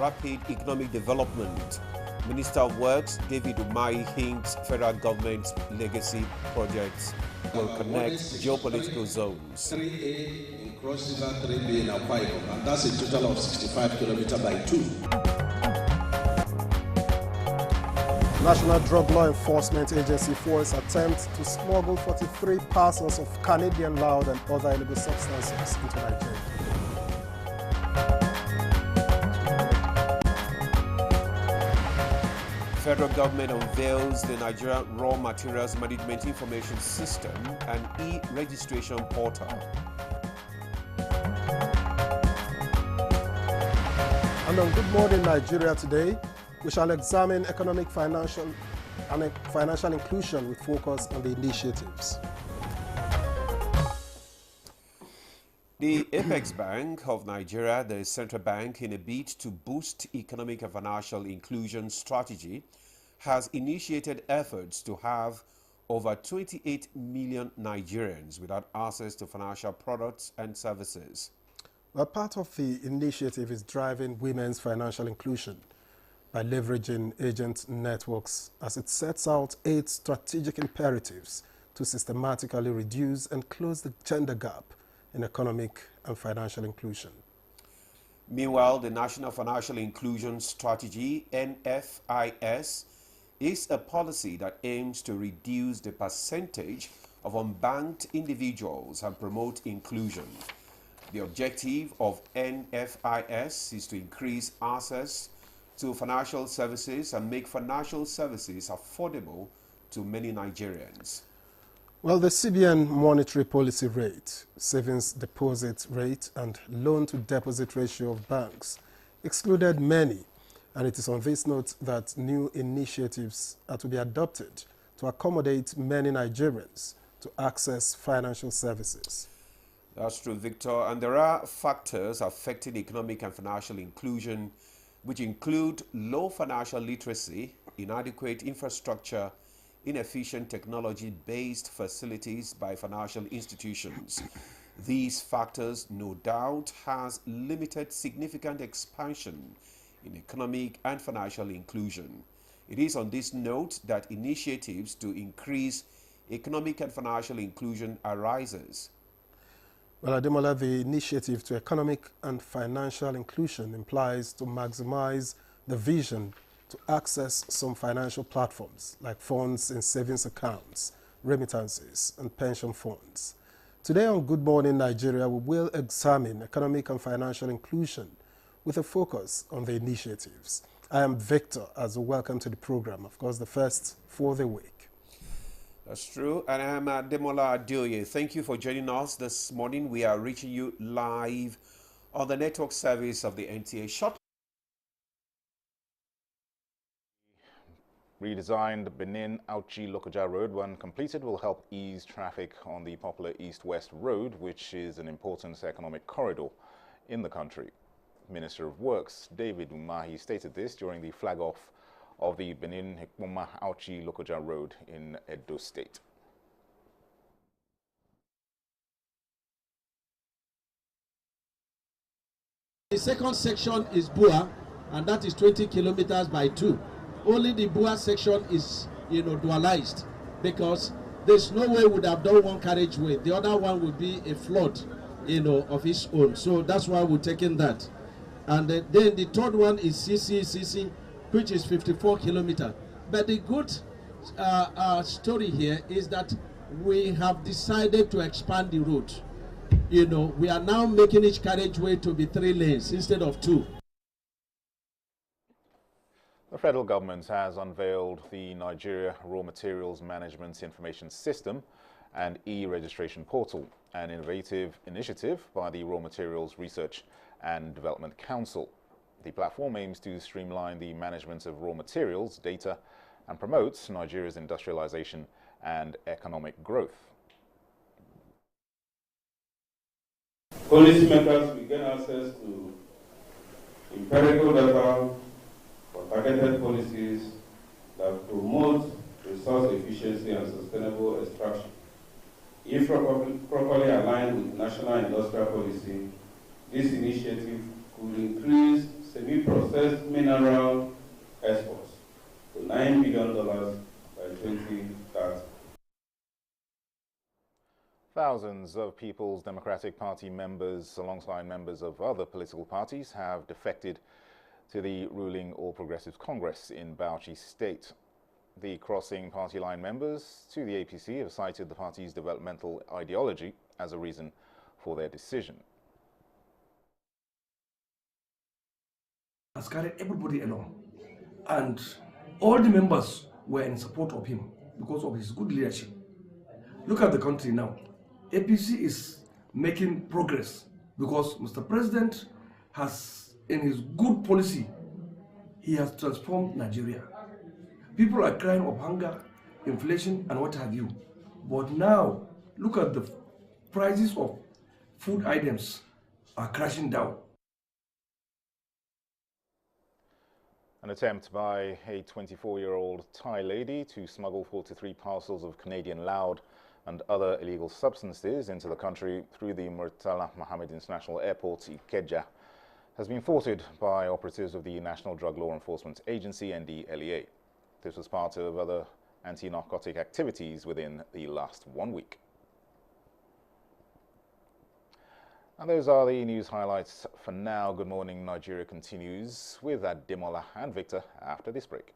rapid economic development. Minister of Works David Umahi hints federal government's legacy projects will connect geopolitical zones. 3A in Cross River, 3B in Akwa Ibom, and that's a total of 65 kilometers by 2. National Drug Law Enforcement Agency force attempts to smuggle 43 parcels of Canadian loud and other illegal substances into Nigeria. Federal government unveils the Nigerian Raw Materials Management Information System and e-registration portal. And on Good Morning Nigeria today, we shall examine economic, financial inclusion with focus on the initiatives. The Apex Bank of Nigeria, the central bank, in a bid to boost economic and financial inclusion strategy, has initiated efforts to have over 28 million Nigerians without access to financial products and services. Well, part of the initiative is driving women's financial inclusion by leveraging agent networks as it sets out 8 strategic imperatives to systematically reduce and close the gender gap in economic and financial inclusion. Meanwhile, the National Financial Inclusion Strategy, NFIS, is a policy that aims to reduce the percentage of unbanked individuals and promote inclusion. The objective of NFIS is to increase access to financial services and make financial services affordable to many Nigerians. Well, the CBN monetary policy rate, savings deposit rate, and loan-to-deposit ratio of banks excluded many, and it is on this note that new initiatives are to be adopted to accommodate many Nigerians to access financial services. That's true, Victor. And there are factors affecting economic and financial inclusion, which include low financial literacy, inadequate infrastructure, inefficient technology-based facilities by financial institutions. These factors, no doubt, has limited significant expansion in economic and financial inclusion. It is on this note that initiatives to increase economic and financial inclusion arises. Well, Ademola, the initiative to economic and financial inclusion implies to maximize the vision to access some financial platforms like funds in savings accounts, remittances, and pension funds. Today on Good Morning Nigeria, we will examine economic and financial inclusion with a focus on the initiatives. I am Victor, as we welcome to the program, of course, the first for the week. That's true. And I'm Ademola Adeoye. Thank you for joining us this morning. We are reaching you live on the network service of the NTA. Short Redesigned Benin-Auchi-Lokoja Road, when completed, will help ease traffic on the popular East-West Road, which is an important economic corridor in the country. Minister of Works David Umahi stated this during the flag-off of the Benin-Auchi-Lokoja Road in Edo State. The second section is Bua, and that is 20 kilometers by 2. Only the Bua section is, dualized, because there's no way we would have done one carriageway. The other one would be a flood, of its own. So that's why we're taking that. And then the third one is CC, which is 54 kilometers. But the good story here is that we have decided to expand the route. We are now making each carriageway to be 3 lanes instead of 2. The federal government has unveiled the Nigeria Raw Materials Management Information System and e-registration portal, an innovative initiative by the Raw Materials Research and Development Council. The platform aims to streamline the management of raw materials, data, and promotes Nigeria's industrialization and economic growth. Policymakers will get access to empirical data for targeted policies that promote resource efficiency and sustainable extraction. If properly aligned with national industrial policy, this initiative could increase semi-processed mineral exports to $9 billion by 2030. Thousands of People's Democratic Party members, alongside members of other political parties, have defected to the ruling All Progressives Congress in Bauchi State. The crossing party line members to the APC have cited the party's developmental ideology as a reason for their decision. Has carried everybody along, and all the members were in support of him because of his good leadership. Look at the country now. APC is making progress because Mr. President has, in his good policy, he has transformed Nigeria. People are crying of hunger, inflation, and what have you. But now, look at the prices of food items are crashing down. An attempt by a 24-year-old Thai lady to smuggle 43 parcels of Canadian loud and other illegal substances into the country through the Murtala Mohammed International Airport, Ikeja, has been thwarted by operatives of the National Drug Law Enforcement Agency, NDLEA. This was part of other anti-narcotic activities within the last 1 week. And those are the news highlights for now. Good Morning Nigeria continues with Ademola and Victor after this break.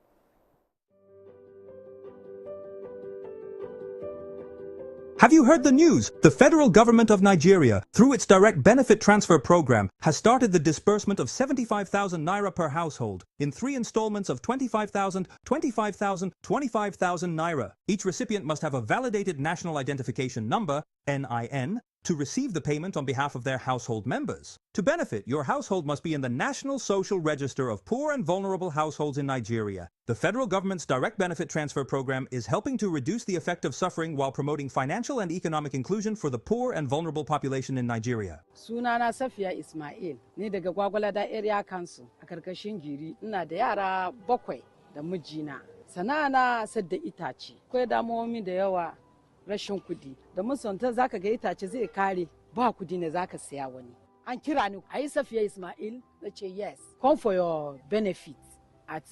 Have you heard the news? The federal government of Nigeria, through its direct benefit transfer program, has started the disbursement of 75,000 naira per household in 3 installments of 25,000, 25,000, 25,000 naira. Each recipient must have a validated national identification number, NIN, to receive the payment on behalf of their household members. To benefit, your household must be in the National Social Register of Poor and Vulnerable Households in Nigeria. The federal government's direct benefit transfer program is helping to reduce the effect of suffering while promoting financial and economic inclusion for the poor and vulnerable population in Nigeria. Sunana Safiya Ismail, ni daga Gwagwalada Area Council a karkashin Giri. Ina da yara 7 da mijina. Sana'ana sadda itace. Akwai damuwomi da yawa. Rashin kudi da musanta zaka ga itace zai kare ba kudi ne zaka siya wani. An kira ni ayi Safiya Ismail nace yes, come for your benefits at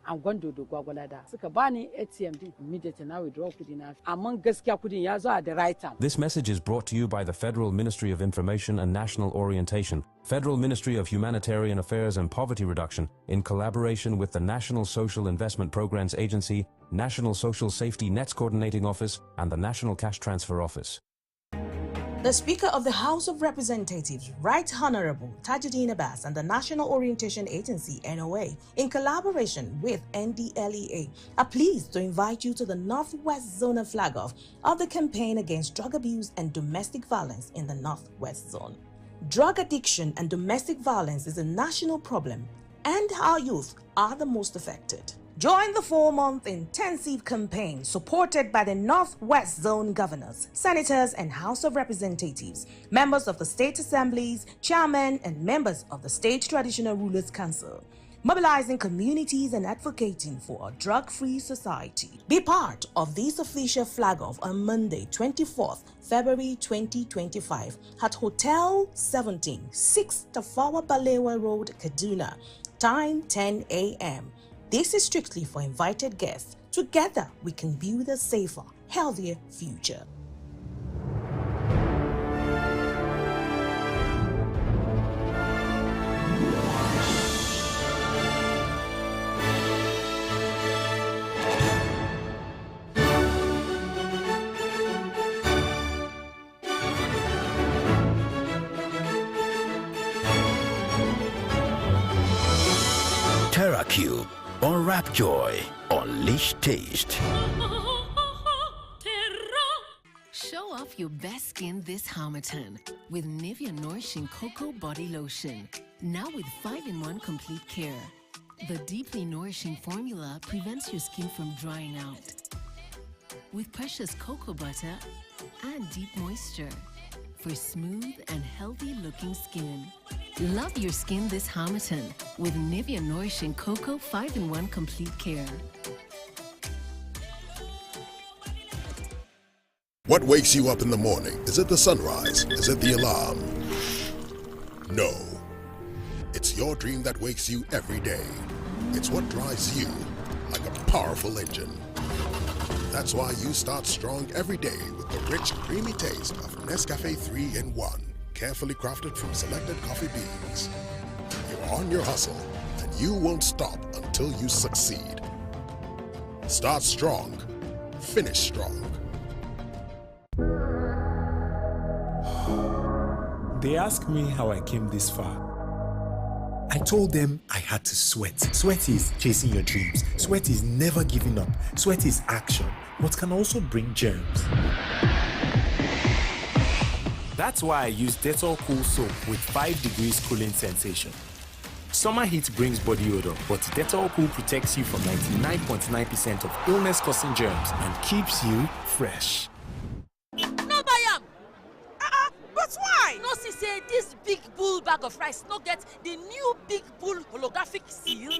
Angondo do Gwagwalada. Suka bani ATM din immediately na withdraw kudi na. Amma gaskiya kudin ya zo at the right time. This message is brought to you by the Federal Ministry of Information and National Orientation, Federal Ministry of Humanitarian Affairs and Poverty Reduction, in collaboration with the National Social Investment Programs Agency, National Social Safety Nets Coordinating Office, and the National Cash Transfer Office. The Speaker of the House of Representatives, Right Honorable Tajuddin Abbas, and the National Orientation Agency, NOA, in collaboration with NDLEA, are pleased to invite you to the Northwest Zonal Flag-Off of the campaign against drug abuse and domestic violence in the Northwest Zone. Drug addiction and domestic violence is a national problem, and our youth are the most affected. Join the 4-month intensive campaign supported by the Northwest Zone governors, senators, and House of Representatives, members of the state assemblies, chairmen, and members of the State Traditional Rulers Council, mobilizing communities and advocating for a drug-free society. Be part of this official flag-off on Monday, 24th February 2025 at Hotel 17, 6 Tafawa Balewa Road, Kaduna. Time 10 a.m. This is strictly for invited guests. Together, we can build a safer, healthier future. TerraCube or Rapjoy. Unleash taste. Show off your best skin this Harmattan with Nivea Nourishing Cocoa Body Lotion. Now with 5-in-1 complete care. The deeply nourishing formula prevents your skin from drying out. With precious cocoa butter and deep moisture for smooth and healthy looking skin. Love your skin this Harmattan with Nivea Nourishing Cocoa 5-in-1 Complete Care. What wakes you up in the morning? Is it the sunrise? Is it the alarm? No. It's your dream that wakes you every day. It's what drives you like a powerful engine. That's why you start strong every day with the rich, creamy taste of Nescafe 3-in-1, carefully crafted from selected coffee beans. You're on your hustle, and you won't stop until you succeed. Start strong, finish strong. They ask me how I came this far. I told them I had to sweat. Sweat is chasing your dreams. Sweat is never giving up. Sweat is action, but can also bring germs. That's why I use Dettol Cool Soap with 5 degrees cooling sensation. Summer heat brings body odor, but Dettol Cool protects you from 99.9% of illness-causing germs and keeps you fresh. No buy am. But why? No see say this big bull bag of rice no get the new big bull holographic seal.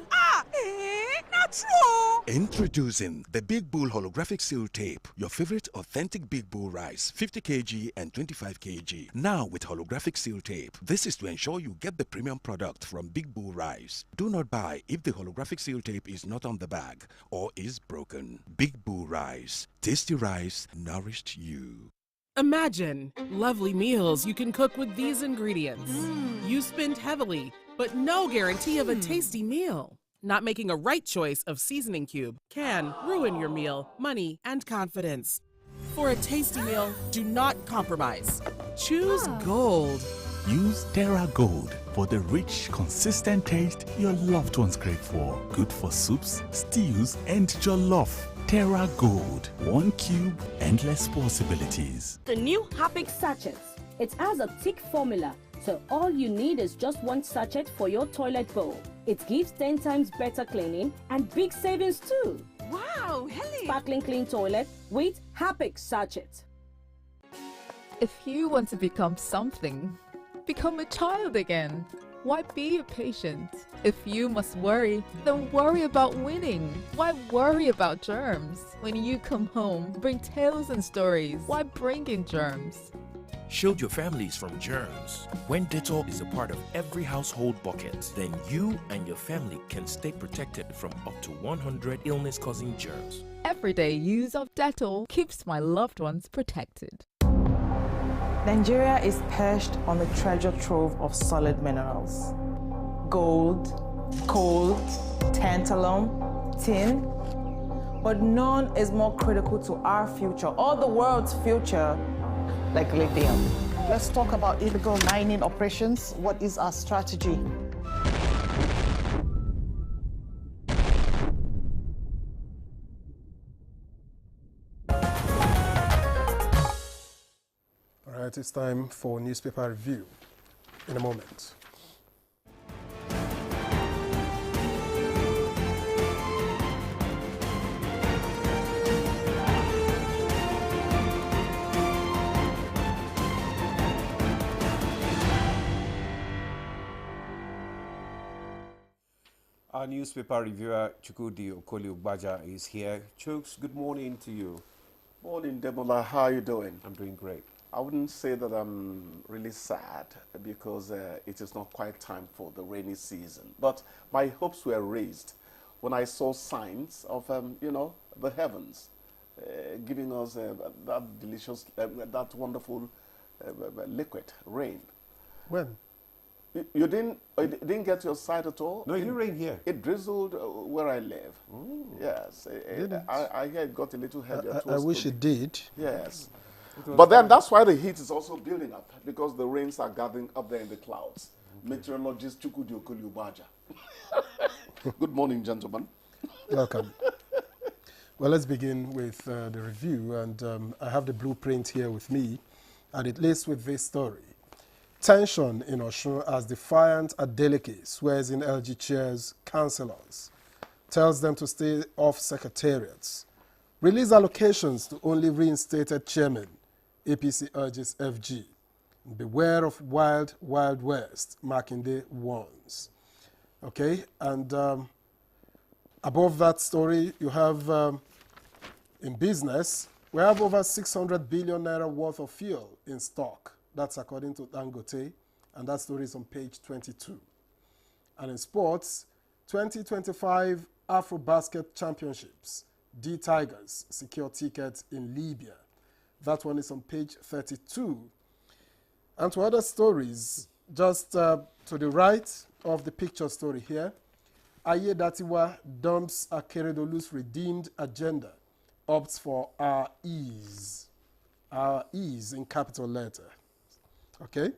Not true. Introducing the Big Bull Holographic Seal Tape, your favorite authentic Big Bull rice, 50 kg and 25 kg. Now with holographic seal tape. This is to ensure you get the premium product from Big Bull Rice. Do not buy if the holographic seal tape is not on the bag or is broken. Big Bull Rice. Tasty rice nourished you. Imagine lovely meals you can cook with these ingredients. You spend heavily, but no guarantee of a tasty meal. Not making a right choice of seasoning cube can ruin your meal, money, and confidence. For a tasty meal, do not compromise. Choose Gold. Use Terra Gold for the rich, consistent taste your loved ones crave for. Good for soups, stews, and jollof. Terra Gold. 1 cube, endless possibilities. The new Harpic sachets. It has a thick formula, so all you need is just 1 sachet for your toilet bowl. It gives 10 times better cleaning and big savings too. Wow, Helen. Sparkling clean toilet with Harpic sachet. If you want to become something, become a child again. Why be a patient? If you must worry, then worry about winning. Why worry about germs? When you come home, bring tales and stories. Why bring in germs? Shield your families from germs. When Dettol is a part of every household bucket, then you and your family can stay protected from up to 100 illness-causing germs. Everyday use of Dettol keeps my loved ones protected. Nigeria is perched on a treasure trove of solid minerals. Gold, coal, tantalum, tin. But none is more critical to our future, or the world's future, like lithium. Let's talk about illegal mining operations. What is our strategy? All right, it's time for newspaper review in a moment. Our newspaper reviewer, Chukwudi Okoli-Ugbaja, is here. Chooks, good morning to you. Morning, Demola. How are you doing? I'm doing great. I wouldn't say that I'm really sad because it is not quite time for the rainy season. But my hopes were raised when I saw signs of, the heavens giving us that delicious, that wonderful liquid rain. When? You didn't get your sight at all? No, it didn't rain here. It drizzled where I live. Ooh. Yes. I hear it got a little heavier. I wish it did. Yes. But then that's why the heat is also building up, because the rains are gathering up there in the clouds. Okay. Meteorologist Chukwudi Okoli-Ugbaja. Good morning, gentlemen. Welcome. Well, let's begin with the review. And I have the blueprint here with me. And it lays with this story. Tension in Osun as defiant Adeleke swears in LG chairs councillors. Tells them to stay off secretariats. Release allocations to only reinstated chairmen. APC urges FG. Beware of wild, wild west, Makinde warns. Okay, and above that story, you have, in business, we have over 600 billion naira worth of fuel in stock. That's according to Dangote, and that story is on page 22. And in sports, 2025 AfroBasket Championships. D Tigers secure tickets in Libya. That one is on page 32. And to other stories, just to the right of the picture story here, Ayedatiwa dumps Akeredolu's redeemed agenda, opts for our ease in capital letter. Okay?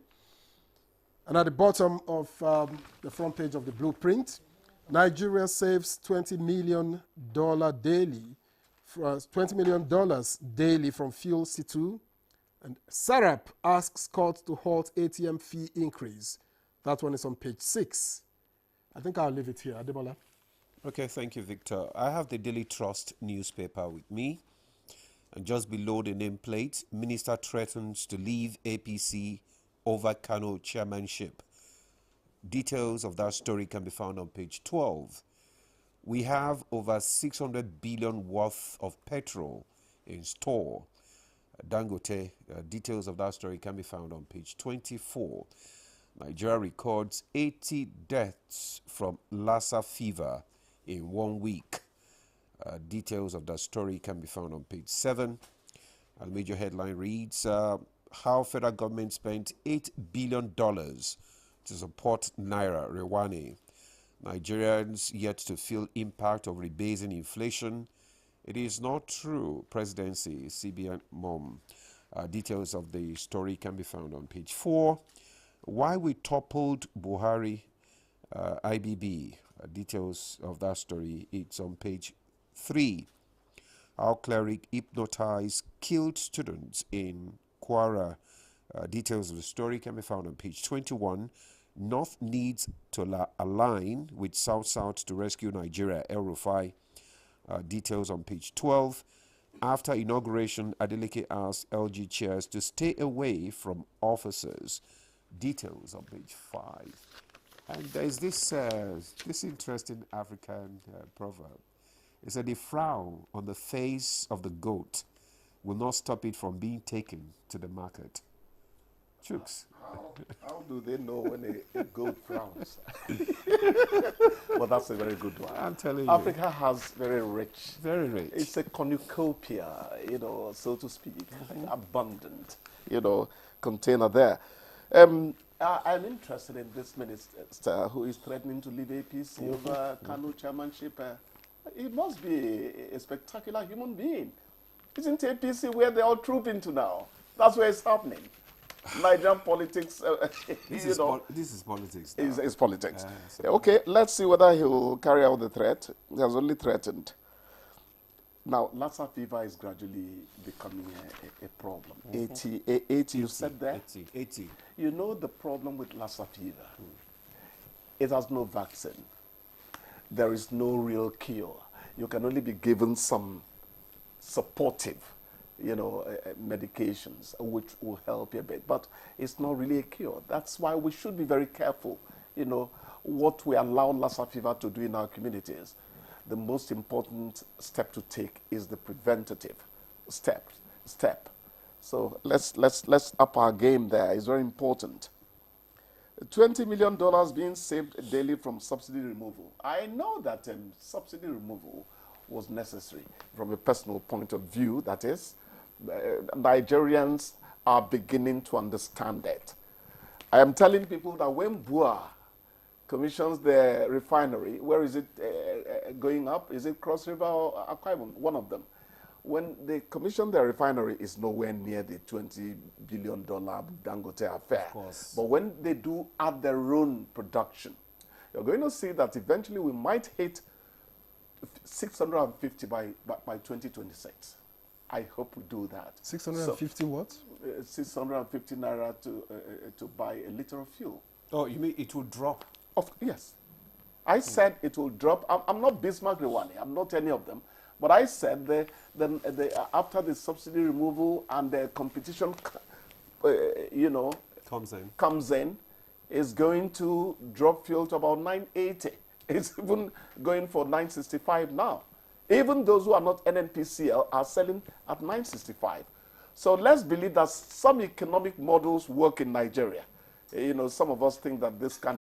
And at the bottom of the front page of the blueprint, Nigeria saves $20 million daily, $20 million daily from fuel C2. And Sarap asks court to halt ATM fee increase. That one is on page 6. I think I'll leave it here. Ademola. Okay, thank you, Victor. I have the Daily Trust newspaper with me. And just below the nameplate, Minister threatens to leave APC over Kano chairmanship. Details of that story can be found on page 12. We have over 600 billion worth of petrol in store. Dangote, details of that story can be found on page 24. Nigeria records 80 deaths from Lassa fever in 1 week. Details of that story can be found on page 7. And major headline reads, how federal government spent $8 billion to support Naira Rewani. Nigerians yet to feel impact of rebasing inflation. It is not true. Presidency, CBN mom. Details of the story can be found on page 4. Why we toppled Buhari, IBB. Details of that story, it's on page 3. How cleric hypnotized killed students in Kwara. Details of the story can be found on page 21. North needs to align with South-South to rescue Nigeria, El Rufai. Details on page 12. After inauguration, Adeleke asked LG chairs to stay away from officers. Details on page 5. And there's this interesting African proverb. It said, the frown on the face of the goat will not stop it from being taken to the market. Chooks. How do they know when a goat frowns? Well, that's a very good one. I'm telling you. Africa has very rich. Very rich. It's a cornucopia, so to speak, abundant, container there. I'm interested in this minister who is threatening to leave APC over Kano chairmanship. He must be a spectacular human being. Isn't APC where they're all trooping to now? That's where it's happening. Nigerian politics. This is politics. It's politics. Okay, let's see whether he'll carry out the threat. He has only threatened. Now, Lassa fever is gradually becoming a problem. 80, you said that? 80. You know the problem with Lassa fever? It has no vaccine. There is no real cure. You can only be given some supportive medications which will help you a bit, but it's not really a cure. That's why we should be very careful, what we allow Lassa fever to do in our communities. The most important step to take is the preventative step. So let's up our game there. It's very important. $20 million being saved daily from subsidy removal. I know that subsidy removal was necessary from a personal point of view, that is. Nigerians are beginning to understand that. I am telling people that when BUA commissions the refinery, where is it going up? Is it Cross River or Akwa Ibom? One of them. When they commission the refinery, it's nowhere near the $20 billion Dangote affair. But when they do add their own production, you're going to see that eventually we might hit 650 by 2026. I hope we do that. 650 what? 650 naira to buy a liter of fuel. Oh, you mean it will drop? Yes. I said it will drop. I'm not Bismarck Rewani. I'm not any of them. But I said after the subsidy removal and the competition, comes in, is going to drop fuel to about 980. It's even going for 965 now. Even those who are not NNPCL are selling at 965. So let's believe that some economic models work in Nigeria. Some of us think that this can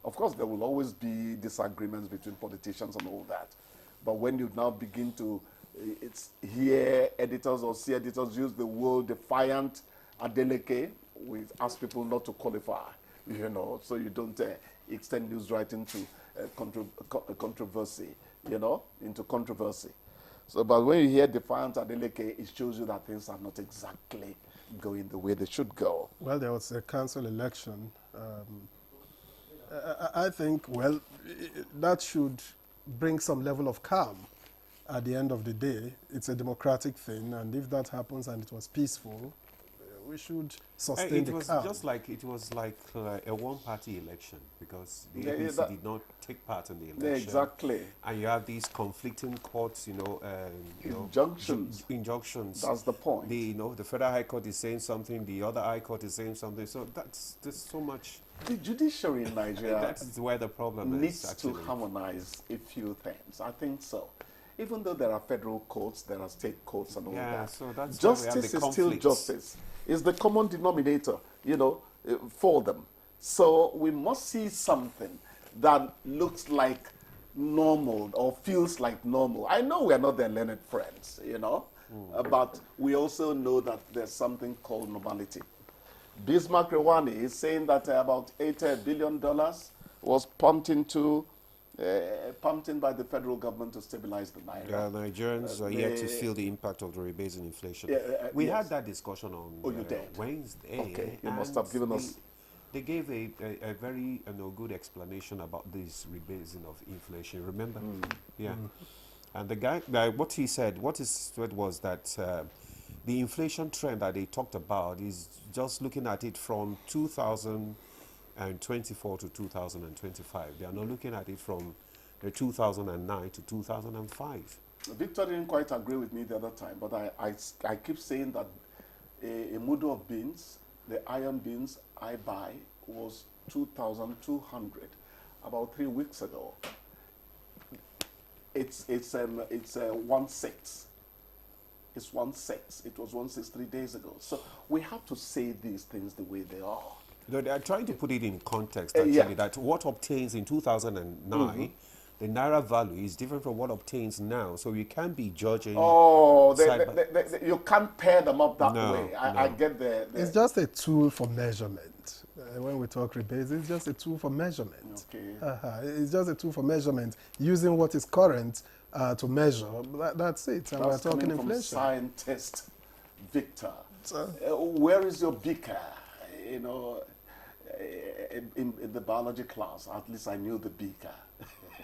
Of course, there will always be disagreements between politicians and all that. But when you now begin to hear editors or see editors use the word defiant Adeleke, we ask people not to qualify, you know, so you don't extend news writing to controversy, you know, into controversy. So, but when you hear defiant Adeleke, it shows you that things are not exactly going the way they should go. Well, there was a council election. I think, well, that should bring some level of calm. At the end of the day, it's a democratic thing, and if that happens and it was peaceful, we should sustain the calm. It was like a one-party election, because the APC did not take part in the election. Yeah, exactly. And you have these conflicting courts, injunctions. That's the point. The Federal High Court is saying something, the other High Court is saying something. So there's so much. The judiciary in Nigeria that is where the problem needs is, to harmonize a few things. I think so. Even though there are federal courts, there are state courts and all that. So that's justice is still justice. It's the common denominator, for them. So we must see something that looks like normal or feels like normal. I know we're not their learned friends, but we also know that there's something called normality. Bismarck Rewani is saying that about $8 billion was pumped in by the federal government to stabilize the naira. Nigerians are yet to feel the impact of the rebasing inflation. We had that discussion on Wednesday. Okay, you must have given us. They gave a very good explanation about this rebasing of inflation. Remember? And the guy, what he said was that the inflation trend that they talked about is just looking at it from 2024 to 2025. They are not looking at it from 2009 to 2005. Victor didn't quite agree with me the other time, but I keep saying that a mudu of beans, the iron beans I buy, was 2,200 about 3 weeks ago. It's 1/6. It's 1/6. It was 1/6 3 days ago. So we have to say these things the way they are. They are trying to put it in context, actually, that what obtains in 2009, the naira value is different from what obtains now. So you can't be judging. Oh, you can't pair them up that way. I get the. It's just a tool for measurement. When we talk rebase, it's just a tool for measurement. Okay. It's just a tool for measurement, using what is current to measure. That's it. And we're talking inflation. From scientist Victor. Where is your beaker? In the biology class, at least I knew the beaker.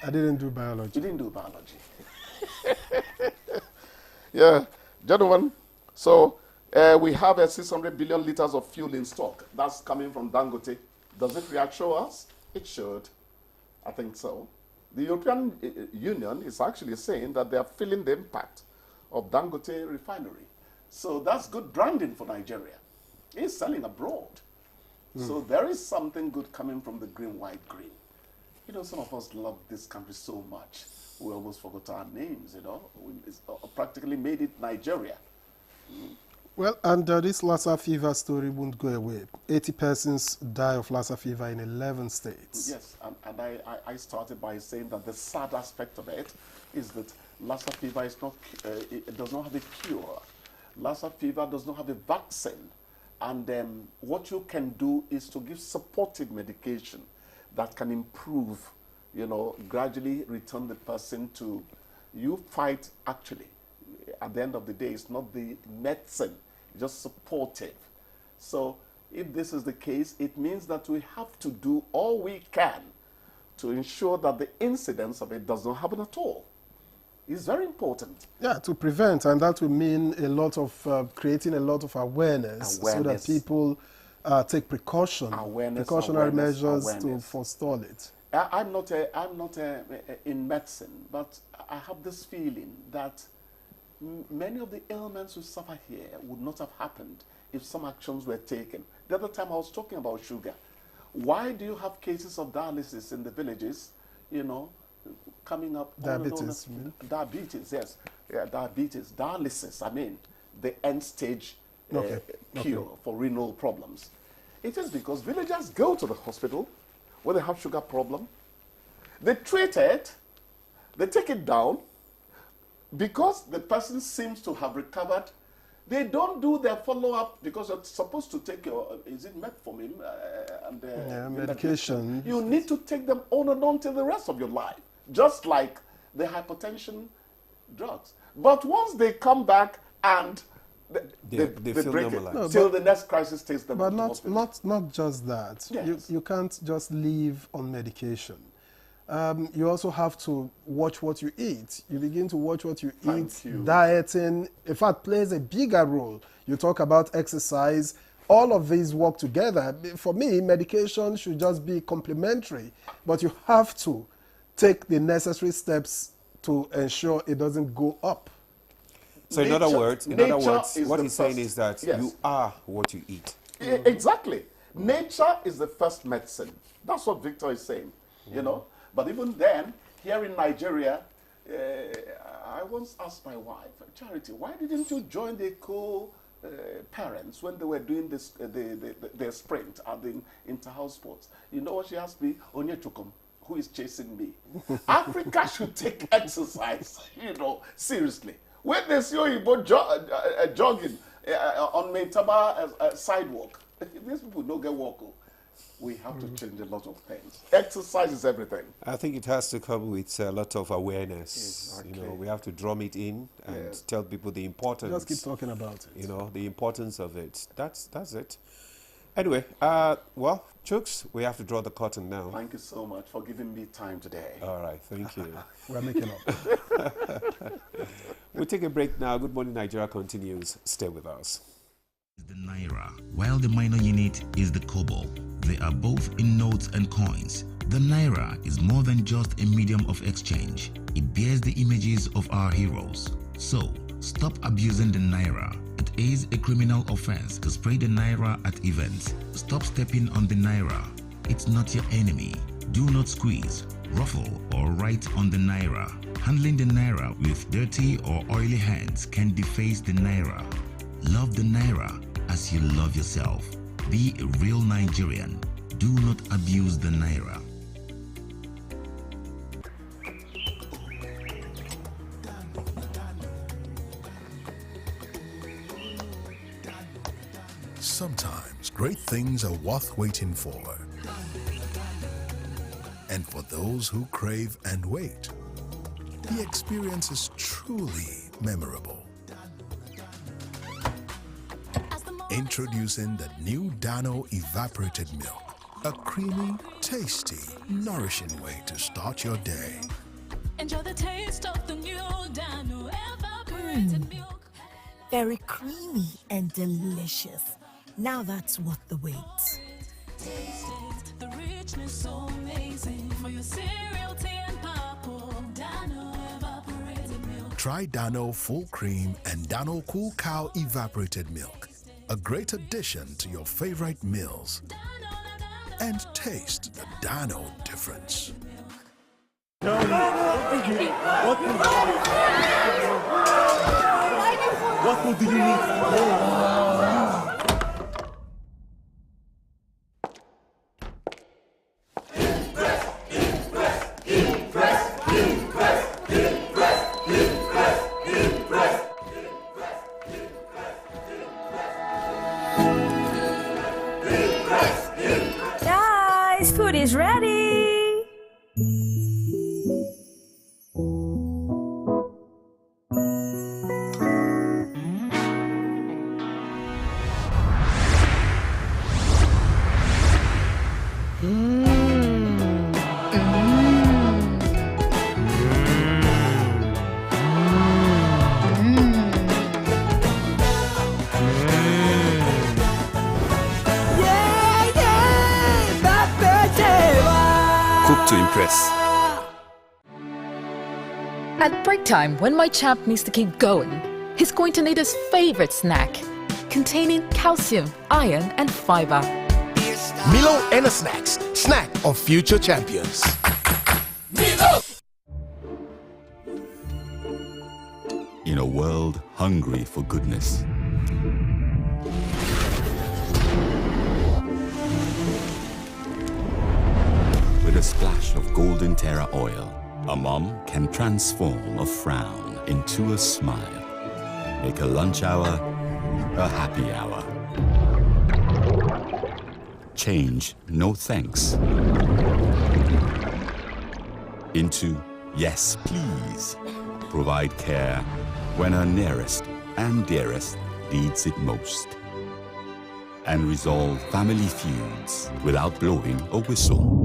I didn't do biology. You didn't do biology. Yeah, gentlemen. So we have 600 billion liters of fuel in stock. That's coming from Dangote. Does it reassure us? It should. I think so. The European Union is actually saying that they are feeling the impact of Dangote refinery. So that's good branding for Nigeria. It's selling abroad. So there is something good coming from the green, white, green. Some of us love this country so much. We almost forgot our names, We practically made it Nigeria. Well, and this Lassa fever story won't go away. 80 persons die of Lassa fever in 11 states. Yes, and I started by saying that the sad aspect of it is that Lassa fever is not, it does not have a cure. Lassa fever does not have a vaccine. And what you can do is to give supportive medication that can improve, gradually return the person to, you fight actually. At the end of the day, it's not the medicine, just supportive. So if this is the case, it means that we have to do all we can to ensure that the incidence of it does not happen at all. It's very important. Yeah, to prevent, and that will mean a lot of creating a lot of awareness. So that people take precautionary measures to forestall it. I'm not in medicine, but I have this feeling that many of the ailments we suffer here would not have happened if some actions were taken. The other time I was talking about sugar. Why do you have cases of dialysis in the villages, coming up? Diabetes. Diabetes, yes. Yeah, diabetes. Dialysis, the end stage cure for renal problems. It is because villagers go to the hospital when they have sugar problem. They treat it, they take it down, because the person seems to have recovered. They don't do their follow-up because you're supposed to take your, is it metformin? Medication. You need to take them on and on till the rest of your life, just like the hypertension drugs. But once they come back and they break it till the next crisis takes them. But not just that. Yes. You can't just live on medication. You also have to watch what you eat. You begin to watch what you eat. Dieting, in fact, plays a bigger role. You talk about exercise. All of these work together. For me, medication should just be complementary, but you have to take the necessary steps to ensure it doesn't go up. So in other words, what he's saying is that you are what you eat. Exactly. Nature is the first medicine. That's what Victor is saying, you know. But even then, here in Nigeria, I once asked my wife, Charity, why didn't you join the parents when they were doing this, their sprint at the inter-house sports? You know what she asked me? Onyechukum, who is chasing me? Africa should take exercise, you know, seriously. When they see you jogging on Maitama sidewalk, these people don't get walk. We have to change a lot of things. Exercise is everything. I think it has to come with a lot of awareness. Exactly. You know, we have to drum it in and tell people the importance. Just keep talking about it. You know, the importance of it. That's it. Anyway, well, Chooks, we have to draw the curtain now. Thank you so much for giving me time today. All right, thank you. We're making up. We'll take a break now. Good Morning Nigeria continues. Stay with us. The Naira, while the minor unit is the kobo. They are both in notes and coins. The Naira is more than just a medium of exchange. It bears the images of our heroes. So, stop abusing the Naira. It is a criminal offense to spray the Naira at events. Stop stepping on the Naira. It's not your enemy. Do not squeeze, ruffle, or write on the Naira. Handling the Naira with dirty or oily hands can deface the Naira. Love the Naira as you love yourself. Be a real Nigerian. Do not abuse the Naira. Sometimes great things are worth waiting for. And for those who crave and wait, the experience is truly memorable. Introducing the new Dano evaporated milk, a creamy, tasty, nourishing way to start your day. Enjoy the taste of the new Dano evaporated milk. Very creamy and delicious. Now that's worth the wait. Taste it, the richness so amazing. For your cereal, tea and purple, Dano evaporated milk. Try Dano Full Cream and Dano Cool Cow Evaporated Milk. A great addition to your favorite meals. And taste the Dano difference. What more do you need? Food is ready! To impress. At break time, when my champ needs to keep going, he's going to need his favorite snack, containing calcium, iron, and fiber. Milo Energy Snacks, snack of future champions. Milo! In a world hungry for goodness, a splash of Golden Terra oil, a mom can transform a frown into a smile. Make a lunch hour a happy hour. Change no thanks into yes please. Provide care when our nearest and dearest needs it most. And resolve family feuds without blowing a whistle.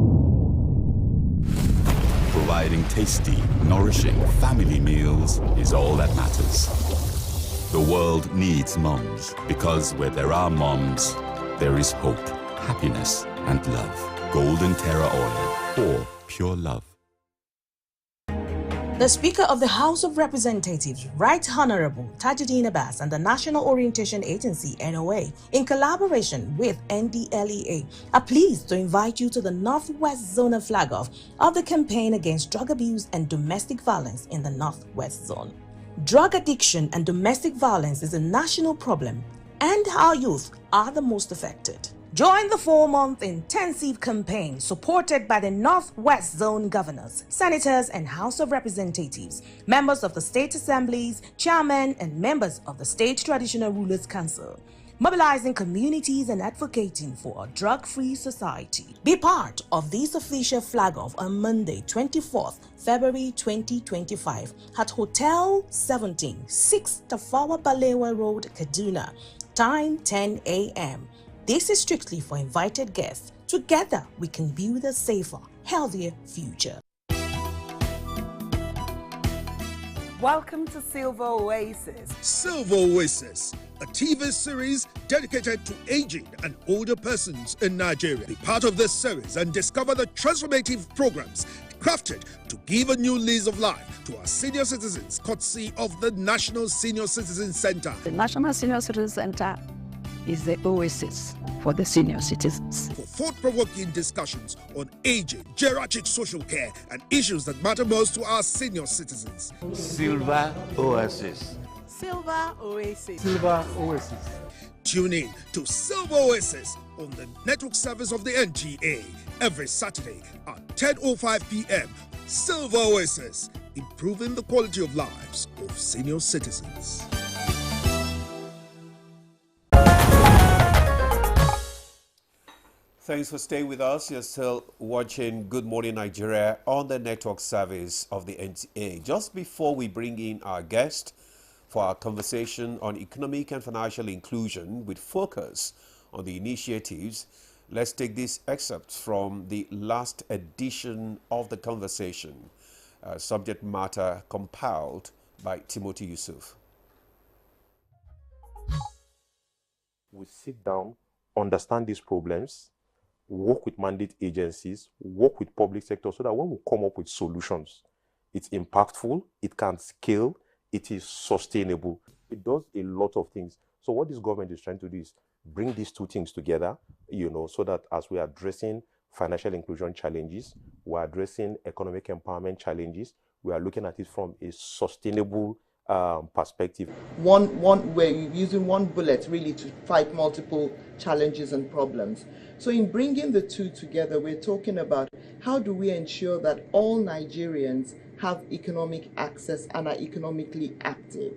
Providing tasty, nourishing family meals is all that matters. The world needs moms, because where there are moms, there is hope, happiness, and love. Golden Terra Oil, for pure love. The Speaker of the House of Representatives, Right Honorable Tajuddin Abbas, and the National Orientation Agency, NOA, in collaboration with NDLEA, are pleased to invite you to the Northwest Zonal Flag-Off of the campaign against drug abuse and domestic violence in the Northwest Zone. Drug addiction and domestic violence is a national problem, and our youth are the most affected. Join the 4-month intensive campaign supported by the Northwest Zone governors, senators, and House of Representatives, members of the state assemblies, chairmen, and members of the State Traditional Rulers Council, mobilizing communities and advocating for a drug-free society. Be part of this official flag-off on Monday, 24th February 2025 at Hotel 17, 6 Tafawa Balewa Road, Kaduna. Time 10 a.m. This is strictly for invited guests. Together, we can build a safer, healthier future. Welcome to Silver Oasis. Silver Oasis, a TV series dedicated to aging and older persons in Nigeria. Be part of this series and discover the transformative programs crafted to give a new lease of life to our senior citizens, courtesy of the National Senior Citizen Center. The National Senior Citizen Center is the oasis for the senior citizens. For thought-provoking discussions on aging, geriatric social care, and issues that matter most to our senior citizens. Silver Oasis. Silver Oasis. Silver Oasis. Tune in to Silver Oasis on the network service of the NTA every Saturday at 10:05 p.m. Silver Oasis, improving the quality of lives of senior citizens. Thanks for staying with us. You're still watching Good Morning Nigeria on the network service of the NTA. Just before we bring in our guest for our conversation on economic and financial inclusion with focus on the initiatives, let's take this excerpt from the last edition of the conversation, subject matter compiled by Timothy Yusuf. We sit down, understand these problems, work with mandate agencies, work with public sector, so that when we come up with solutions, it's impactful, it can scale, it is sustainable. It does a lot of things. So what this government is trying to do is bring these two things together, so that as we are addressing financial inclusion challenges, we're addressing economic empowerment challenges, we are looking at it from a sustainable perspective. We're using one bullet really to fight multiple challenges and problems. So in bringing the two together, we're talking about how do we ensure that all Nigerians have economic access and are economically active.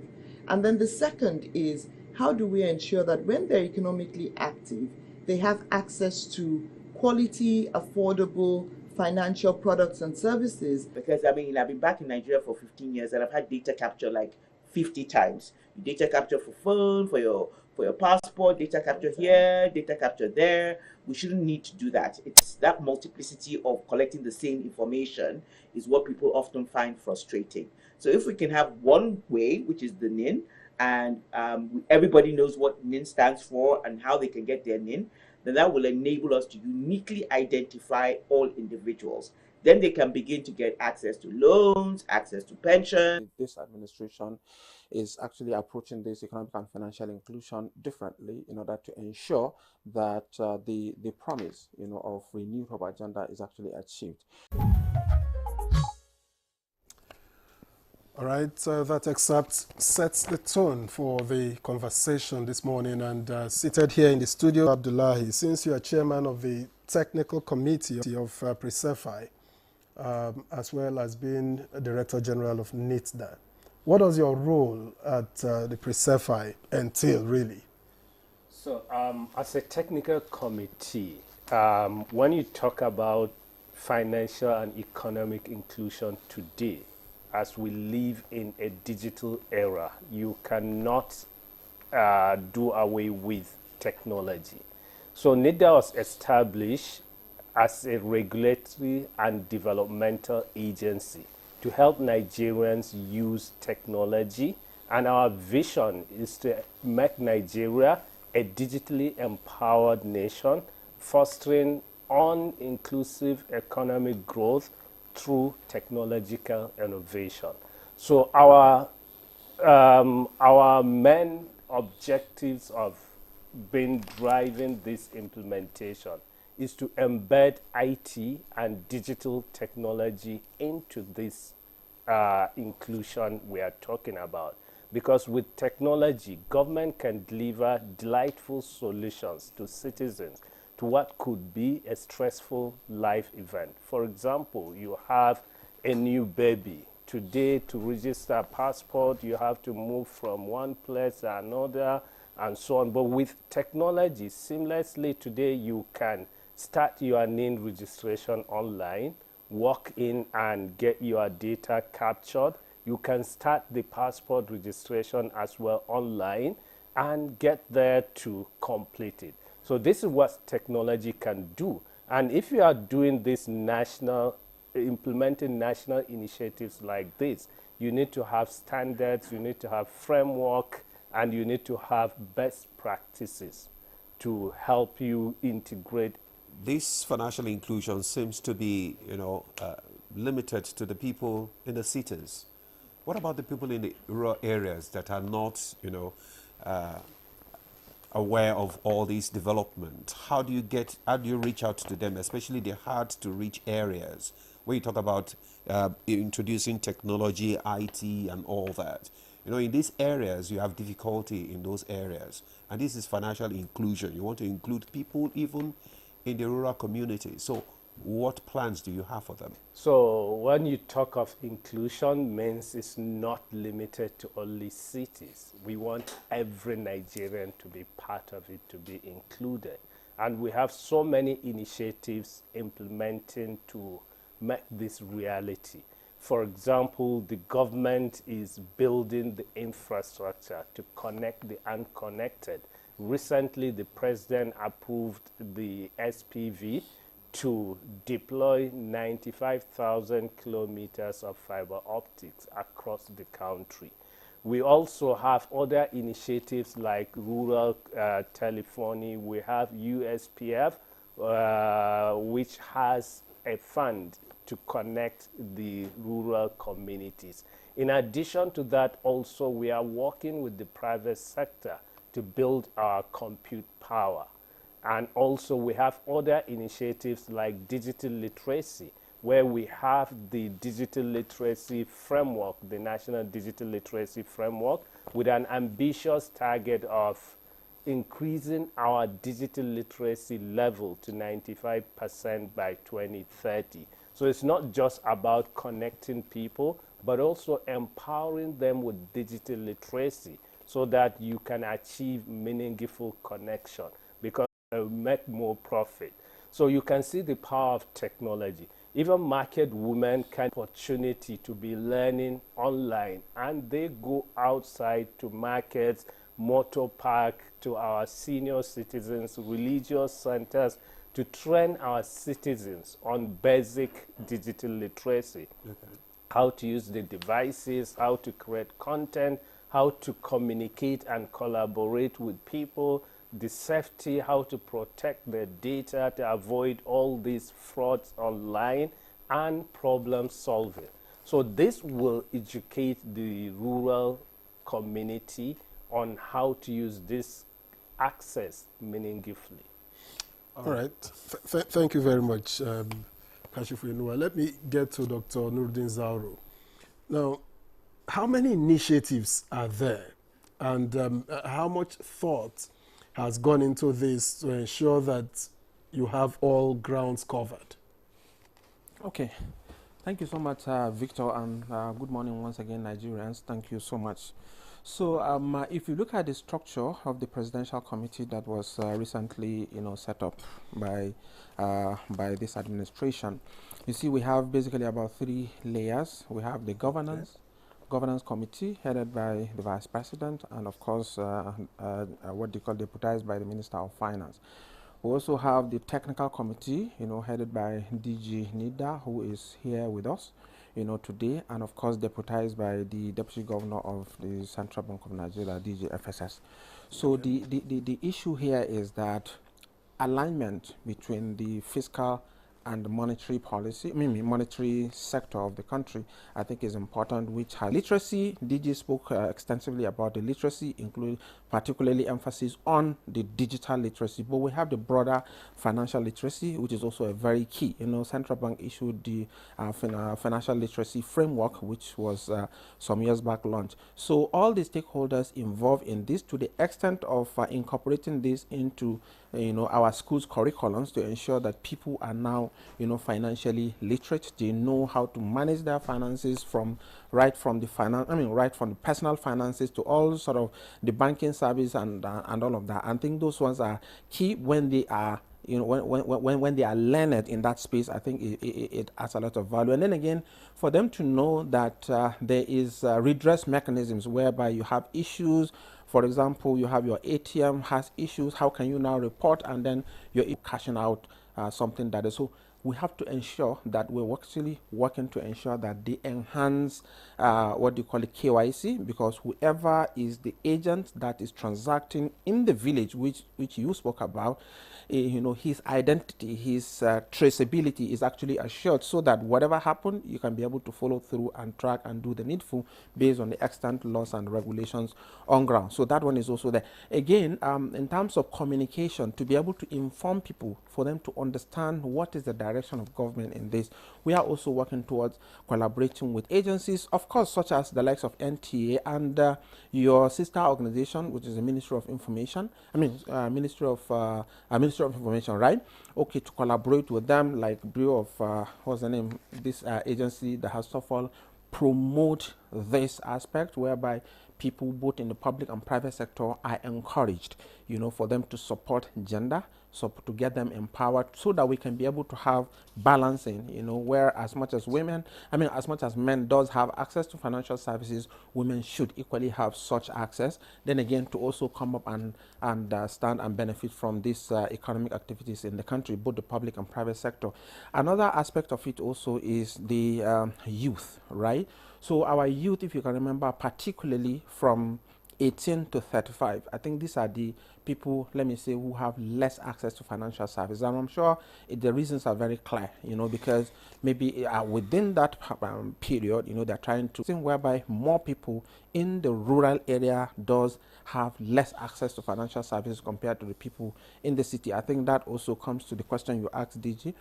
And then the second is how do we ensure that when they're economically active, they have access to quality, affordable financial products and services. Because I've been back in Nigeria for 15 years and I've had data capture like 50 times. Data capture for phone, for your passport, data capture here, data capture there. We shouldn't need to do that. It's that multiplicity of collecting the same information is what people often find frustrating. So if we can have one way, which is the NIN, and everybody knows what NIN stands for and how they can get their NIN, then that will enable us to uniquely identify all individuals. Then they can begin to get access to loans, access to pension. This administration is actually approaching this economic and financial inclusion differently in order to ensure that the promise, of renewed hope agenda is actually achieved. All right, that excerpt sets the tone for the conversation this morning, and seated here in the studio, Abdullahi, since you are chairman of the technical committee of PRECEFI, as well as being a Director General of NITDA, what does your role at the PRECEFI entail, really? So, as a technical committee, when you talk about financial and economic inclusion today, as we live in a digital era, you cannot do away with technology. So NITDA was established as a regulatory and developmental agency to help Nigerians use technology, and our vision is to make Nigeria a digitally empowered nation, fostering inclusive economic growth through technological innovation. So our main objectives of driving this implementation is to embed IT and digital technology into this inclusion we are talking about. Because with technology, government can deliver delightful solutions to citizens to what could be a stressful life event. For example, you have a new baby. Today, to register a passport, you have to move from one place to another and so on. But with technology, seamlessly today, you can start your name registration online, walk in and get your data captured. You can start the passport registration as well online and get there to complete it. So this is what technology can do. And if you are doing this implementing national initiatives like this, you need to have standards, you need to have framework, and you need to have best practices to help you integrate. This financial inclusion seems to be, limited to the people in the cities. What about the people in the rural areas that are not, aware of all these development? How do you reach out to them, especially the hard to reach areas where you talk about introducing technology, IT and all that? In these areas, you have difficulty in those areas. And this is financial inclusion. You want to include people even in the rural community. So what plans do you have for them? So when you talk of inclusion, means it's not limited to only cities. We want every Nigerian to be part of it, to be included. And we have so many initiatives implementing to make this reality. For example, the government is building the infrastructure to connect the unconnected. Recently, the president approved the SPV to deploy 95,000 kilometers of fiber optics across the country. We also have other initiatives like rural telephony. We have USPF, which has a fund to connect the rural communities. In addition to that, also we are working with the private sector to build our compute power. And also we have other initiatives like digital literacy, where we have the digital literacy framework, the National Digital Literacy Framework, with an ambitious target of increasing our digital literacy level to 95% by 2030. So it's not just about connecting people, but also empowering them with digital literacy so that you can achieve meaningful connection, because make more profit. So you can see the power of technology. Even market women can opportunity to be learning online, and they go outside to markets, motor park, to our senior citizens, religious centers, to train our citizens on basic digital literacy. Okay. How to use the devices, how to create content, how to communicate and collaborate with people, the safety, how to protect their data to avoid all these frauds online, and problem solving. So this will educate the rural community on how to use this access meaningfully. All right. Thank you very much, Kashifu Inua. Let me get to Dr. Nuruddin Zauro. Now, how many initiatives are there, and how much thought has gone into this to ensure that you have all grounds covered? Okay. Thank you so much, Victor, and good morning once again, Nigerians. Thank you so much. So, if you look at the structure of the presidential committee that was recently, set up by this administration, you see we have basically about 3 layers. We have the governance committee headed by the vice president, and of course, what they call deputized by the Minister of Finance. We also have the technical committee, headed by DG Nida, who is here with us, today, and of course deputized by the Deputy Governor of the Central Bank of Nigeria, DG FSS. So the issue here is that alignment between the fiscal and the monetary policy, monetary sector of the country, I think is important, which has literacy. DG spoke extensively about the literacy, including particularly emphasis on the digital literacy, but we have the broader financial literacy, which is also a very key. Central Bank issued the financial literacy framework, which was some years back launched. So all the stakeholders involved in this, to the extent of incorporating this into our schools' curriculums, to ensure that people are now, financially literate. They know how to manage their finances right from the personal finances to all sort of the banking service and all of that. I think those ones are key when they are, when they are learned in that space. I think it adds a lot of value. And then again, for them to know that there is redress mechanisms whereby you have issues. For example, you have your ATM has issues. How can you now report, and then you're cashing out something that is so. We have to ensure that we're actually working to ensure that they enhance what you call it KYC, because whoever is the agent that is transacting in the village, which you spoke about, his identity, his traceability is actually assured, so that whatever happened, you can be able to follow through and track and do the needful based on the extant laws and regulations on ground. So that one is also there. Again, in terms of communication, to be able to inform people, for them to understand what is the direction of government in this, we are also working towards collaborating with agencies, of course, such as the likes of NTA and your sister organization, which is the Ministry of Information. Ministry of Information, right? Okay, to collaborate with them, like Bureau of what's the name? This agency, the House of all, promote this aspect whereby people both in the public and private sector are encouraged, for them to support gender, so to get them empowered, so that we can be able to have balancing, where as much as men does have access to financial services, women should equally have such access. Then again, to also come up and stand and benefit from these economic activities in the country, both the public and private sector. Another aspect of it also is the youth, right? So our youth, if you can remember, particularly from 18 to 35, I think these are the people, let me say, who have less access to financial services. And I'm sure the reasons are very clear, because maybe within that period, they're trying to think whereby more people in the rural area does have less access to financial services compared to the people in the city. I think that also comes to the question you asked, DG,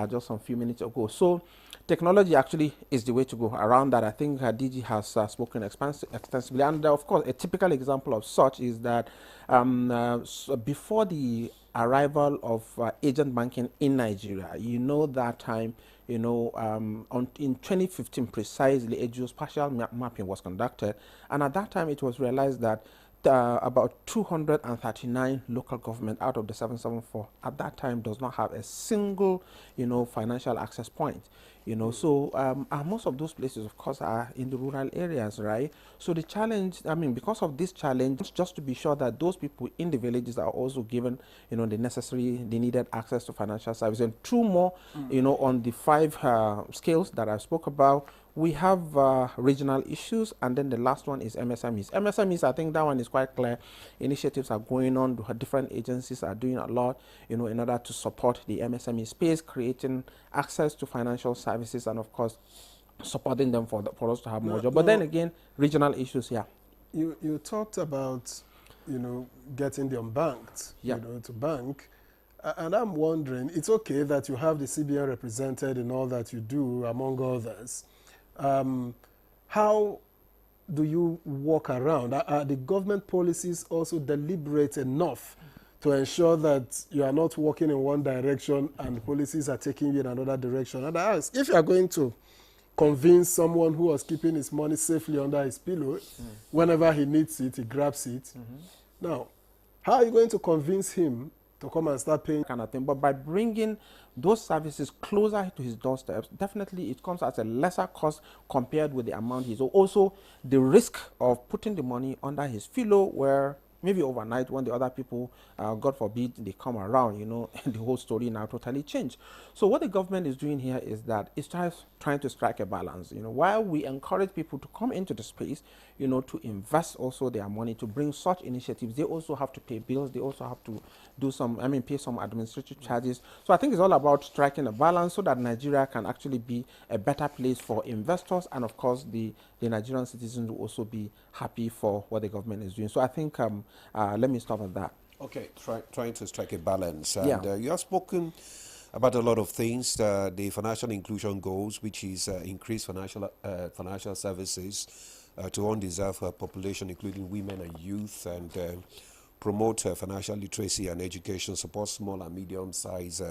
just some few minutes ago. So technology actually is the way to go around that. I think DG has spoken extensively. And of course, a typical example of such is that before the arrival of agent banking in Nigeria, that time, in 2015 precisely, a geospatial mapping was conducted. And at that time, it was realized that about 239 local government out of the 774 at that time does not have a single, financial access point. So most of those places, of course, are in the rural areas, right? So the challenge, because of this challenge, just to be sure that those people in the villages are also given, the needed access to financial services. And 2 more, on the 5 scales that I spoke about, we have regional issues, and then the last one is MSMEs. MSMEs, I think that one is quite clear. Initiatives are going on. Different agencies are doing a lot, in order to support the MSME space, creating access to financial services, and of course, supporting them for us to have more jobs. But then again, regional issues, yeah. You talked about, getting the unbanked, to bank. And I'm wondering, it's okay that you have the CBN represented in all that you do, among others. How do you walk around? Are the government policies also deliberate enough to ensure that you are not walking in one direction and policies are taking you in another direction? And I ask, if you are going to convince someone who was keeping his money safely under his pillow, whenever he needs it, he grabs it. Now, how are you going to convince him to come and start paying? Kind of thing. But by bringing those services closer to his doorsteps, definitely it comes at a lesser cost compared with the amount he's also the risk of putting the money under his pillow, where maybe overnight when the other people, God forbid, they come around, you know, and the whole story now totally changed. So what the government is doing here is that it's trying to strike a balance. You know, while we encourage people to come into the space, you know, to invest also their money, to bring such initiatives, they also have to pay bills. They also have to do some, pay some administrative charges. So I think it's all about striking a balance so that Nigeria can actually be a better place for investors, and of course the Nigerian citizens will also be happy for what the government is doing. So I think let me stop at that. Okay, trying to strike a balance. And Yeah. you have spoken about a lot of things, the financial inclusion goals, which is increase financial services to undeserved population, including women and youth, and promote financial literacy and education, support small and medium-sized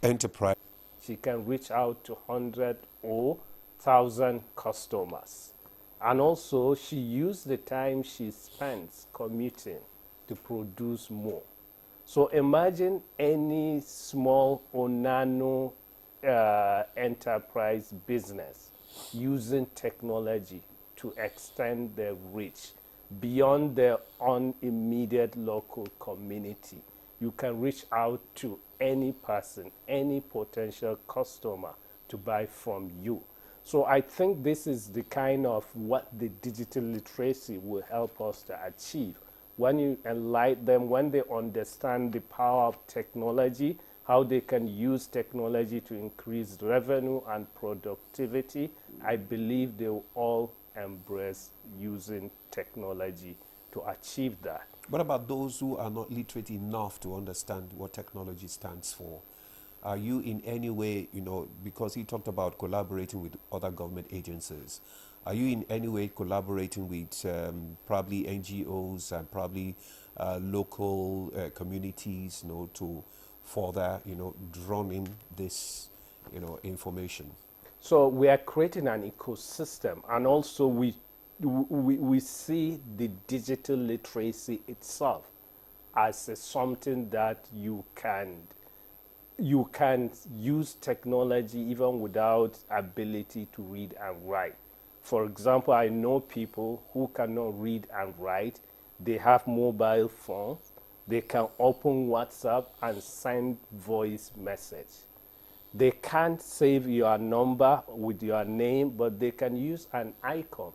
enterprise. She can reach out to 100 or 1,000 customers. And also, she used the time she spends commuting to produce more. So imagine any small or nano enterprise business using technology to extend their reach beyond their own immediate local community. You can reach out to any person, any potential customer to buy from you. So I think this is the kind of what the digital literacy will help us to achieve. When you enlighten them, when they understand the power of technology, how they can use technology to increase revenue and productivity, I believe they will all embrace using technology to achieve that. What about those who are not literate enough to understand what technology stands for? Are you in any way, you know, because he talked about collaborating with other government agencies, are you in any way collaborating with probably NGOs and probably local communities, you know, to further, you know, drawn in this, you know, information? So we are creating an ecosystem, and also we see the digital literacy itself as something that you can use technology even without ability to read and write. For example, I know people who cannot read and write. They have mobile phones. They can open WhatsApp and send voice message. They can't save your number with your name, but they can use an icon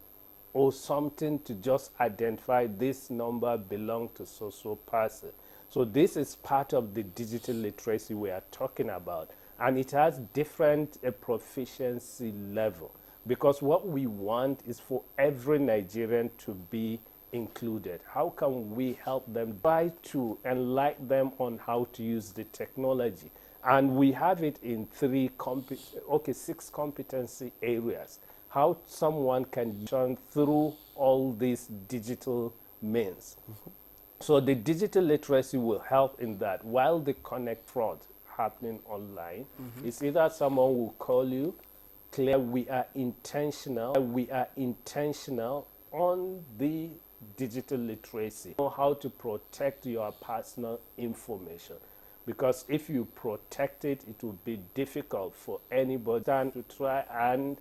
or something to just identify this number belongs to so-so person. So this is part of the digital literacy we are talking about. And it has different proficiency level, because what we want is for every Nigerian to be included. How can we help them? Try to enlighten them on how to use the technology. And we have it in 6 competency areas. How someone can turn through all these digital means. So the digital literacy will help in that. While the connect fraud happening online, it's either someone will call you, clear we are intentional on the digital literacy. Know how to protect your personal information. Because if you protect it, it will be difficult for anybody to try and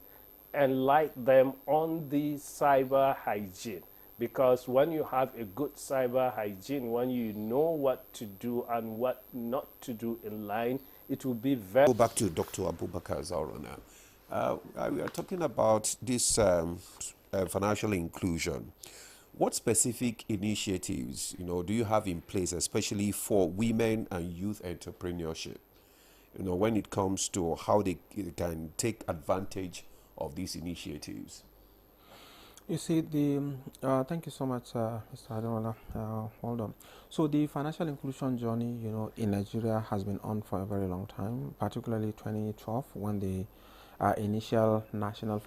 enlighten them on the cyber hygiene. Because when you have a good cyber hygiene, when you know what to do and what not to do in line, it will be very... Go back to Dr. Abubakar Zauro now. We are talking about this financial inclusion. What specific initiatives, you know, do you have in place, especially for women and youth entrepreneurship? You know, when it comes to how they can take advantage of these initiatives. You see, thank you so much, Mr. Ademola. Hold on. So the financial inclusion journey, you know, in Nigeria has been on for a very long time, particularly 2012 when the initial national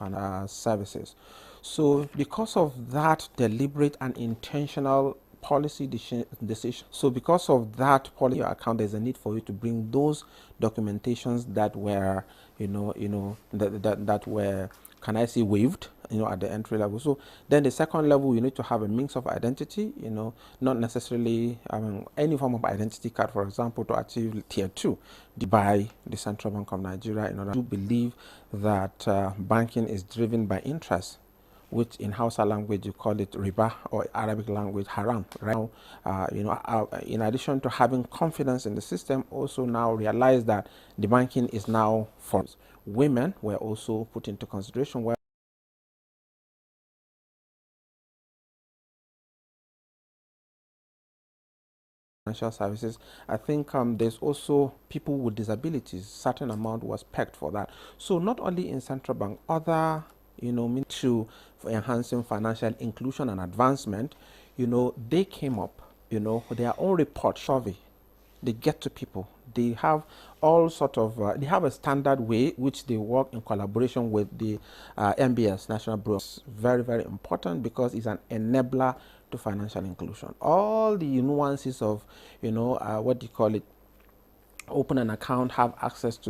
services. So because of that deliberate and intentional policy decision, so because of that policy account, there's a need for you to bring those documentations that were, that were, can I say, waived, at the entry level. So then the second level, you need to have a means of identity, not necessarily any form of identity card, for example, to achieve tier 2 by the Central Bank of Nigeria. In order to believe that banking is driven by interest, which in Hausa language you call it riba, or Arabic language haram. Right now, in addition to having confidence in the system, also now realize that the banking is now for women. Were also put into consideration where financial services. I think there's also people with disabilities. Certain amount was pegged for that. So not only in central bank, other to for enhancing financial inclusion and advancement, they came up, their own report survey. They get to people. They have all sort of, they have a standard way which they work in collaboration with the NBS, National Bureau. It's very, very important because it's an enabler to financial inclusion. All the nuances of, what do you call it, open an account, have access to